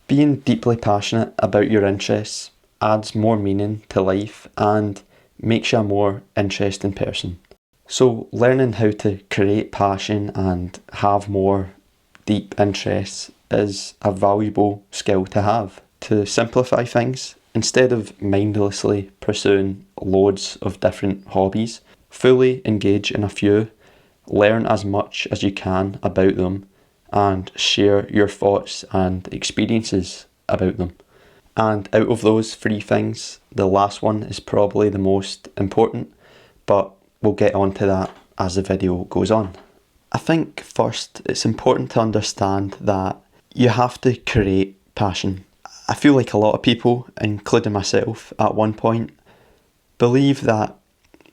Being deeply passionate about your interests adds more meaning to life and makes you a more interesting person. So learning how to create passion and have more deep interests is a valuable skill to have. To simplify things, instead of mindlessly pursuing loads of different hobbies, fully engage in a few, learn as much as you can about them, and share your thoughts and experiences about them. And out of those three things, the last one is probably the most important, but we'll get onto that as the video goes on. I think first it's important to understand that you have to create passion. I feel like a lot of people, including myself at one point, believe that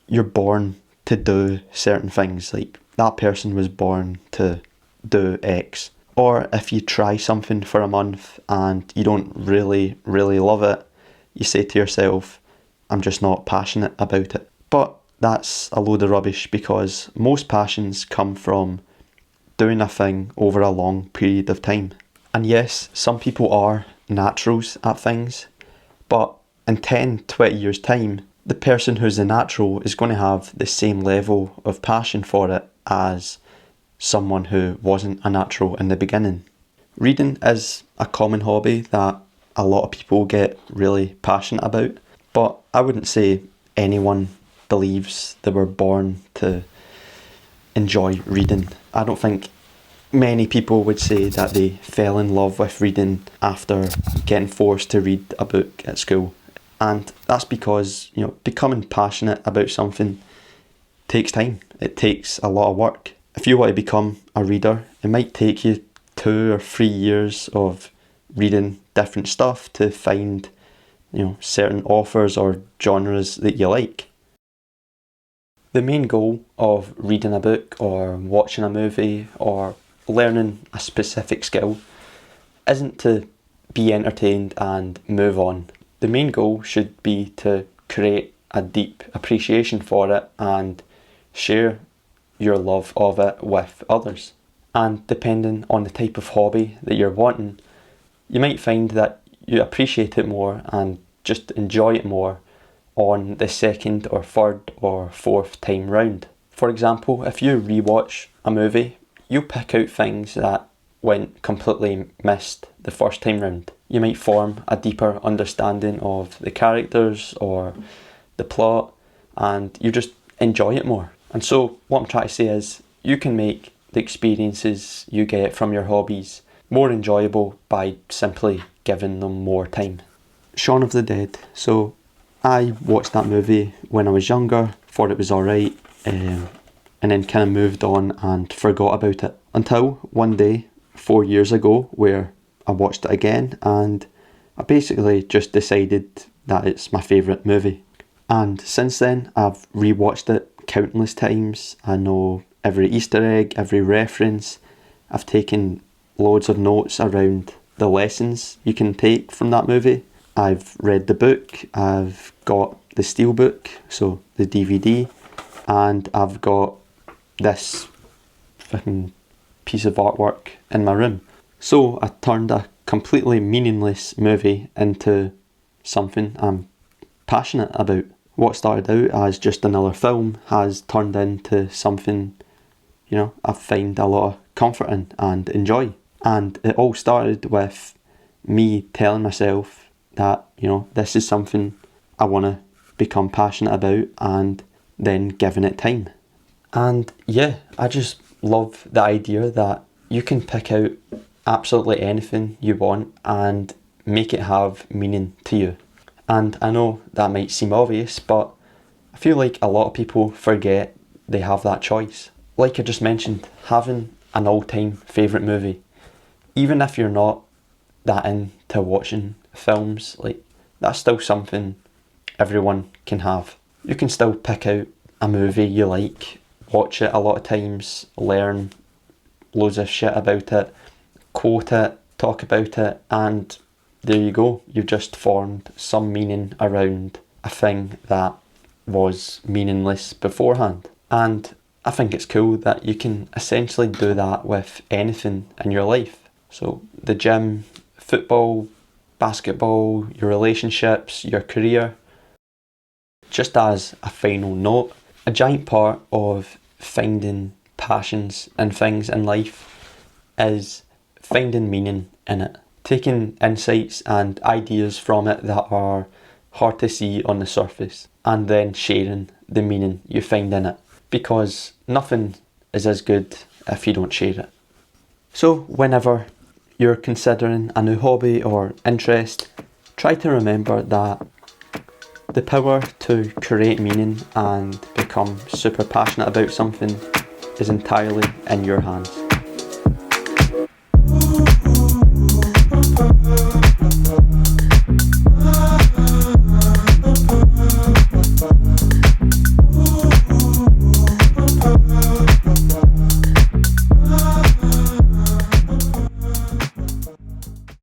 you're born to do certain things, like that person was born to do X. Or if you try something for a month and you don't really love it, you say to yourself, I'm just not passionate about it. But that's a load of rubbish, because most passions come from doing a thing over a long period of time. And yes, some people are naturals at things, but in 10, 20 years time, the person who's a natural is going to have the same level of passion for it as someone who wasn't a natural in the beginning. Reading is a common hobby that a lot of people get really passionate about, but I wouldn't say anyone believes they were born to enjoy reading. I don't think many people would say that they fell in love with reading after getting forced to read a book at school. And that's because, becoming passionate about something takes time. It takes a lot of work. If you want to become a reader, it might take you 2 or 3 years of reading different stuff to find, certain authors or genres that you like. The main goal of reading a book or watching a movie or learning a specific skill isn't to be entertained and move on. The main goal should be to create a deep appreciation for it and share your love of it with others. And depending on the type of hobby that you're wanting, you might find that you appreciate it more and just enjoy it more on the second or third or fourth time round. For example, if you rewatch a movie, you pick out things that went completely missed the first time round. You might form a deeper understanding of the characters or the plot, and you just enjoy it more. And so what I'm trying to say is, you can make the experiences you get from your hobbies more enjoyable by simply giving them more time. Shaun of the Dead. So I watched that movie when I was younger, thought it was alright, and then kind of moved on and forgot about it. Until one day, 4 years ago, where I watched it again, and I basically just decided that it's my favourite movie. And since then, I've rewatched it countless times. I know every Easter egg, every reference. I've taken loads of notes around the lessons you can take from that movie. I've read the book, I've got the steelbook, so the DVD, and I've got this fucking piece of artwork in my room. So I turned a completely meaningless movie into something I'm passionate about. What started out as just another film has turned into something, I find a lot of comfort in and enjoy. And it all started with me telling myself that, this is something I want to become passionate about, and then giving it time. And yeah, I just love the idea that you can pick out absolutely anything you want and make it have meaning to you. And I know that might seem obvious, but I feel like a lot of people forget they have that choice. Like I just mentioned, having an all-time favourite movie, even if you're not that into watching films, that's still something everyone can have. You can still pick out a movie you like, watch it a lot of times, learn loads of shit about it, quote it, talk about it, and there you go. You've just formed some meaning around a thing that was meaningless beforehand. And I think it's cool that you can essentially do that with anything in your life. So the gym, football, basketball, your relationships, your career. Just as a final note, a giant part of finding passions and things in life is finding meaning in it. Taking insights and ideas from it that are hard to see on the surface and then sharing the meaning you find in it, because nothing is as good if you don't share it. So whenever you're considering a new hobby or interest, try to remember that the power to create meaning and become super passionate about something is entirely in your hands.